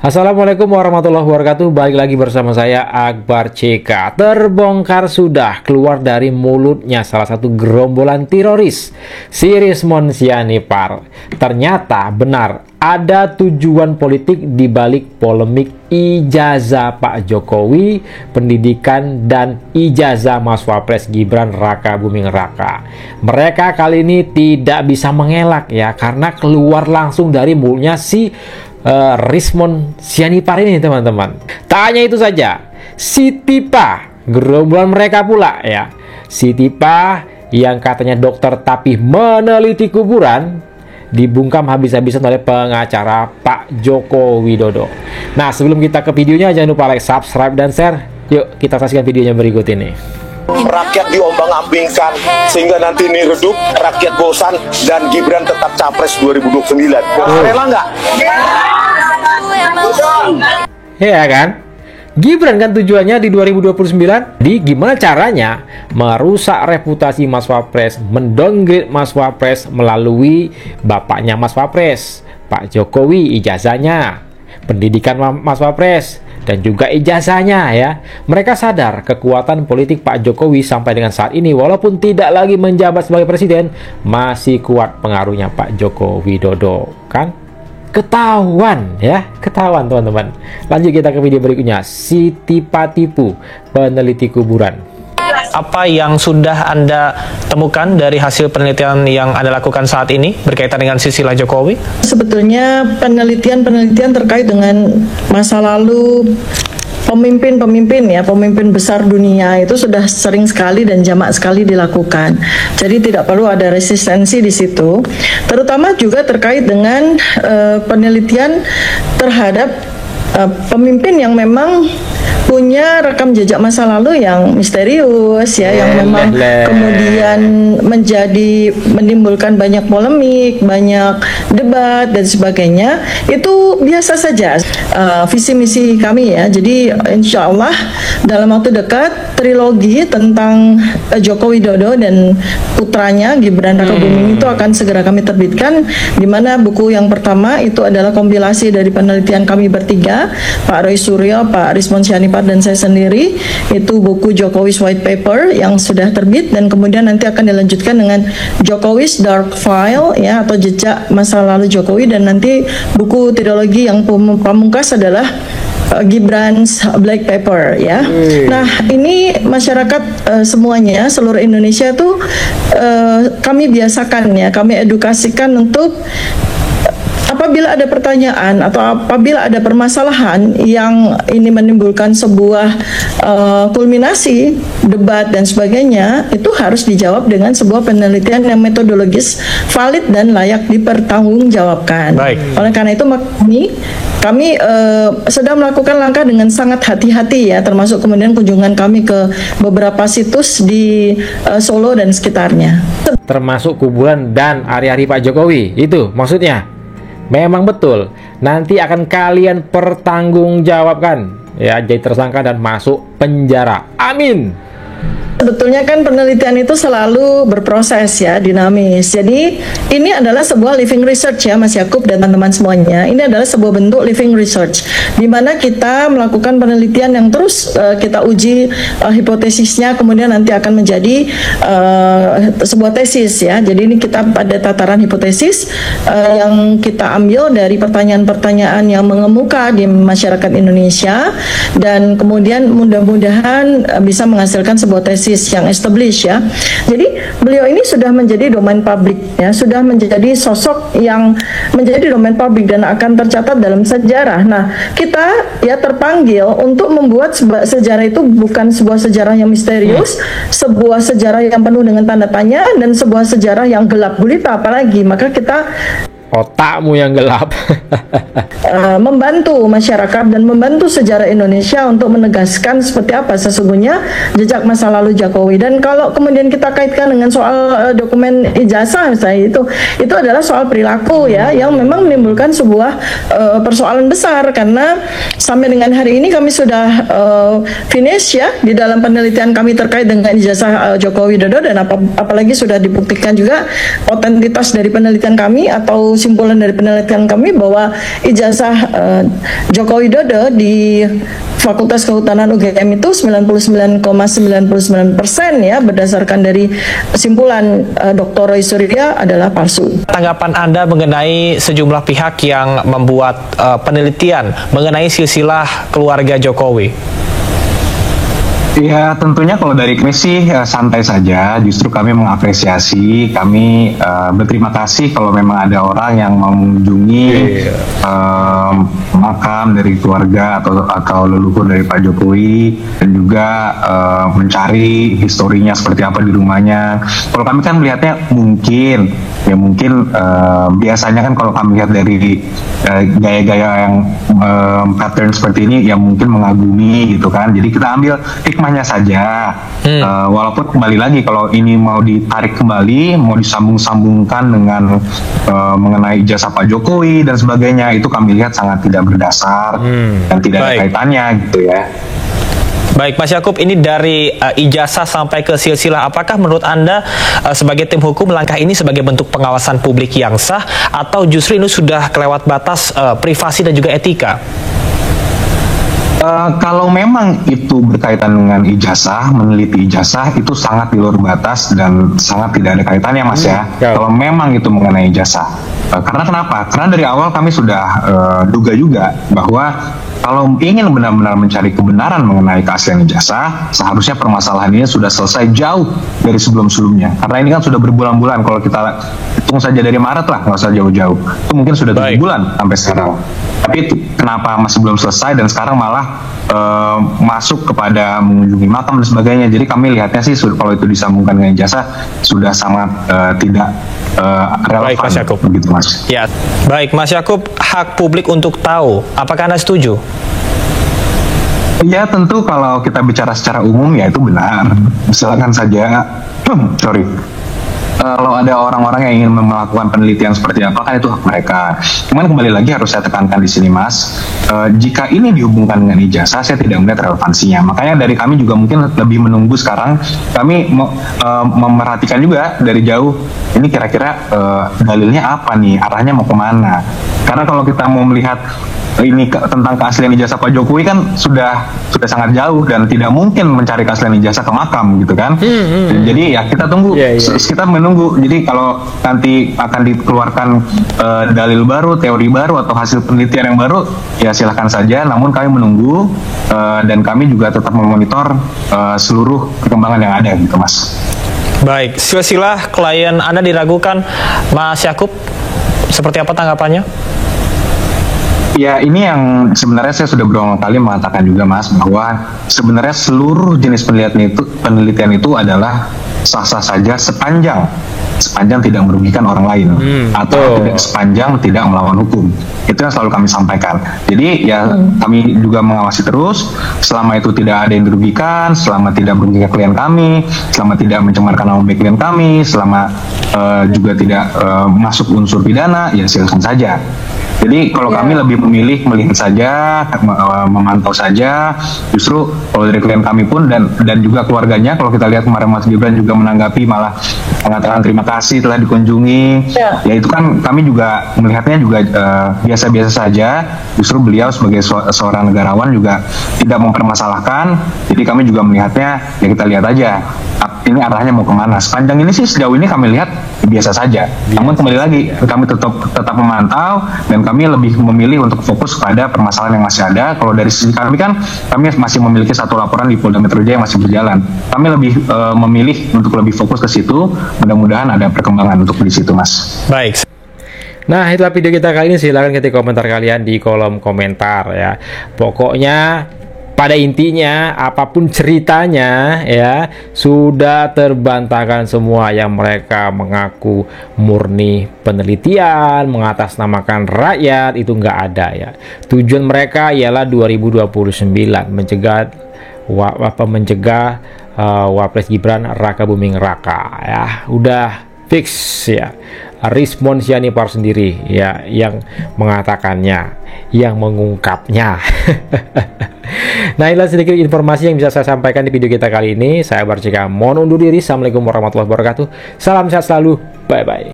Assalamualaikum warahmatullahi wabarakatuh. Balik lagi bersama saya Akbar CK. Terbongkar sudah keluar dari mulutnya salah satu gerombolan teroris, si Rismond Sianipar. Ternyata benar ada tujuan politik di balik polemik ijazah Pak Jokowi, pendidikan dan ijazah Mas Wapres Gibran Raka Buming Raka. Mereka kali ini tidak bisa mengelak ya, karena keluar langsung dari mulutnya si Rismond Sianipar ini, teman-teman. Tak hanya itu saja, si Tipa, gerombolan mereka pula ya. Si Tipa yang katanya dokter tapi meneliti kuburan, dibungkam habis-habisan oleh pengacara Pak Joko Widodo. Nah, sebelum kita ke videonya, jangan lupa like, subscribe, dan share. Yuk kita saksikan videonya berikut ini. Rakyat diombang-ambingkan sehingga nanti ini redup, rakyat bosan, dan Gibran tetap capres 2029. Rela nggak? Ya kan? Gibran kan tujuannya di 2029. Di gimana caranya merusak reputasi Mas Wapres, mendowngrade Mas Wapres melalui bapaknya Mas Wapres, Pak Jokowi, ijazahnya, pendidikan Mas Wapres, dan juga ijazahnya ya. Mereka sadar kekuatan politik Pak Jokowi sampai dengan saat ini, walaupun tidak lagi menjabat sebagai presiden, masih kuat pengaruhnya Pak Joko Widodo kan? Ketahuan ya, ketahuan teman-teman. Lanjut kita ke video berikutnya. Si Tipa tipu peneliti kuburan. Apa yang sudah Anda temukan dari hasil penelitian yang Anda lakukan saat ini berkaitan dengan silsilah Jokowi? Sebetulnya penelitian terkait dengan masa lalu pemimpin besar dunia itu sudah sering sekali dan jamak sekali dilakukan. Jadi tidak perlu ada resistensi di situ. Terutama juga terkait dengan penelitian terhadap pemimpin yang memang punya rekam jejak masa lalu yang misterius ya, yang memang kemudian menimbulkan banyak polemik, banyak debat dan sebagainya. Itu biasa saja visi misi kami ya. Jadi insya Allah dalam waktu dekat trilogi tentang Joko Widodo dan putranya Gibran Raka Buming itu akan segera kami terbitkan, di mana buku yang pertama itu adalah kompilasi dari penelitian kami bertiga, Pak Roy Suryo, Pak Rismond Sianipar, dan saya sendiri. Itu buku Jokowi's White Paper yang sudah terbit, dan kemudian nanti akan dilanjutkan dengan Jokowi's Dark File ya, atau jejak masa lalu Jokowi, dan nanti buku trilogi yang pamungkas adalah Gibran's Black Paper ya. Nah, ini masyarakat semuanya, seluruh Indonesia tuh kami biasakan ya, kami edukasikan untuk apabila ada pertanyaan atau apabila ada permasalahan yang ini menimbulkan sebuah kulminasi debat dan sebagainya, itu harus dijawab dengan sebuah penelitian yang metodologis, valid, dan layak dipertanggungjawabkan. Oleh karena itu kami sedang melakukan langkah dengan sangat hati-hati ya, termasuk kemudian kunjungan kami ke beberapa situs di Solo dan sekitarnya. Termasuk kuburan dan hari-hari Pak Jokowi, itu maksudnya? Memang betul, nanti akan kalian pertanggungjawabkan ya, jadi tersangka dan masuk penjara. Amin. Sebetulnya kan penelitian itu selalu berproses ya, dinamis. Jadi ini adalah sebuah living research ya Mas Yakub dan teman-teman semuanya. Ini adalah sebuah bentuk living research, di mana kita melakukan penelitian yang terus kita uji hipotesisnya, kemudian nanti akan menjadi sebuah tesis ya. Jadi ini kita pada tataran hipotesis yang kita ambil dari pertanyaan-pertanyaan yang mengemuka di masyarakat Indonesia, dan kemudian mudah-mudahan bisa menghasilkan sebuah tesis yang established ya. Jadi beliau ini sudah menjadi domain publik ya, sudah menjadi sosok yang menjadi domain publik dan akan tercatat dalam sejarah. Nah, kita ya terpanggil untuk membuat sejarah itu bukan sebuah sejarah yang misterius, sebuah sejarah yang penuh dengan tanda tanya, dan sebuah sejarah yang gelap gulita apalagi. Maka kita otakmu yang gelap. Membantu masyarakat dan membantu sejarah Indonesia untuk menegaskan seperti apa sesungguhnya jejak masa lalu Jokowi. Dan kalau kemudian kita kaitkan dengan soal dokumen ijazah misalnya, itu adalah soal perilaku ya, yang memang menimbulkan sebuah persoalan besar, karena sampai dengan hari ini kami sudah finish ya di dalam penelitian kami terkait dengan ijazah Joko Widodo, dan apalagi sudah dibuktikan juga otentitas dari penelitian kami atau kesimpulan dari penelitian kami bahwa ijazah Joko Widodo di Fakultas Kehutanan UGM itu 99,99% ya, berdasarkan dari kesimpulan Dr. Roy Surya adalah palsu. Tanggapan Anda mengenai sejumlah pihak yang membuat penelitian mengenai silsilah keluarga Jokowi? Ya tentunya kalau dari kami sih santai saja, justru kami mengapresiasi, kami berterima kasih kalau memang ada orang yang mengunjungi makam dari keluarga atau leluhur dari Pak Jokowi, dan juga mencari historinya seperti apa di rumahnya. Kalau kami kan melihatnya mungkin biasanya kan kalau kami lihat dari gaya-gaya yang pattern seperti ini, ya mungkin mengagumi gitu kan. Jadi kita ambil hikmahnya saja. Walaupun kembali lagi kalau ini mau ditarik kembali, mau disambung-sambungkan dengan mengenai ijazah Pak Jokowi dan sebagainya, itu kami lihat sangat tidak berdasar dan tidak ada kaitannya gitu ya. Baik, Mas Yakub, ini dari ijazah sampai ke silsilah, apakah menurut Anda sebagai tim hukum langkah ini sebagai bentuk pengawasan publik yang sah, atau justru ini sudah kelewat batas privasi dan juga etika? Kalau memang itu berkaitan dengan ijazah, meneliti ijazah, itu sangat di luar batas dan sangat tidak ada kaitannya, Mas ya. Kalau memang itu mengenai ijazah. Karena kenapa? Karena dari awal kami sudah duga juga bahwa kalau ingin benar-benar mencari kebenaran mengenai keaslian ijazah, seharusnya permasalahan ini sudah selesai jauh dari sebelum-sebelumnya. Karena ini kan sudah berbulan-bulan, kalau kita hitung saja dari Maret lah, nggak usah jauh-jauh. Itu mungkin sudah 7 bulan sampai sekarang. Tapi itu kenapa masih belum selesai dan sekarang malah masuk kepada mengunjungi makam dan sebagainya. Jadi kami lihatnya sih kalau itu disambungkan dengan ijazah sudah sangat tidak relevan. Baik, Mas Yakub. Begitu, Mas. Ya, baik, Mas Yakub, hak publik untuk tahu. Apakah Anda setuju? Ya tentu kalau kita bicara secara umum ya itu benar. Silakan saja. Sorry. Kalau ada orang-orang yang ingin melakukan penelitian seperti apa, kan itu hak mereka. Cuman kembali lagi harus saya tekankan di sini, Mas, jika ini dihubungkan dengan ijazah, saya tidak melihat relevansinya. Makanya dari kami juga mungkin lebih menunggu sekarang. Kami memerhatikan juga dari jauh, ini kira-kira dalilnya apa nih, arahnya mau kemana. Karena kalau kita mau melihat ini tentang keaslian ijazah Pak Jokowi kan sudah sangat jauh dan tidak mungkin mencari keaslian ijazah ke makam gitu kan. Jadi ya kita tunggu, kita menunggu. Jadi kalau nanti akan dikeluarkan dalil baru, teori baru atau hasil penelitian yang baru, ya silahkan saja. Namun kami menunggu dan kami juga tetap memonitor seluruh perkembangan yang ada gitu, Mas. Baik, silsilah klien Anda diragukan, Mas Yakub, seperti apa tanggapannya? Ya ini yang sebenarnya saya sudah berulang kali mengatakan juga, Mas, bahwa sebenarnya seluruh jenis penelitian itu adalah sah-sah saja sepanjang tidak merugikan orang lain atau sepanjang tidak melawan hukum. Itu yang selalu kami sampaikan. Jadi ya kami juga mengawasi terus selama itu tidak ada yang dirugikan, selama tidak merugikan klien kami, selama tidak mencemarkan nama baik klien kami, selama juga tidak masuk unsur pidana, ya silakan saja. Jadi kalau kami lebih memilih melihat saja, memantau saja. Justru kalau dari klien kami pun dan juga keluarganya, kalau kita lihat kemarin Mas Gibran juga menanggapi, malah mengatakan terima kasih telah dikunjungi. Ya itu kan kami juga melihatnya juga biasa-biasa saja. Justru beliau sebagai seorang negarawan juga tidak mempermasalahkan. Jadi kami juga melihatnya, ya kita lihat aja ini arahnya mau kemana. Sepanjang ini sih sejauh ini kami lihat biasa saja. Namun kembali lagi kami tetap memantau dan kami lebih memilih untuk fokus pada permasalahan yang masih ada. Kalau dari sisi kami kan kami masih memiliki satu laporan di Polda Metro Jaya yang masih berjalan. Kami lebih memilih untuk lebih fokus ke situ. Mudah-mudahan ada perkembangan untuk di situ, Mas. Baik. Nah, itulah video kita kali ini. Silahkan ketik komentar kalian di kolom komentar ya. Pokoknya pada intinya apapun ceritanya ya sudah terbantahkan semua yang mereka mengaku murni penelitian, mengatasnamakan rakyat, itu nggak ada ya. Tujuan mereka ialah 2029 mencegah Wapres Gibran Raka Buming Raka ya. Udah fix ya. Rismon Sianipar sendiri ya yang mengatakannya, yang mengungkapnya. Nah, inilah sedikit informasi yang bisa saya sampaikan di video kita kali ini. Saya Barcika mohon undur diri. Assalamualaikum warahmatullahi wabarakatuh. Salam sehat selalu. Bye bye.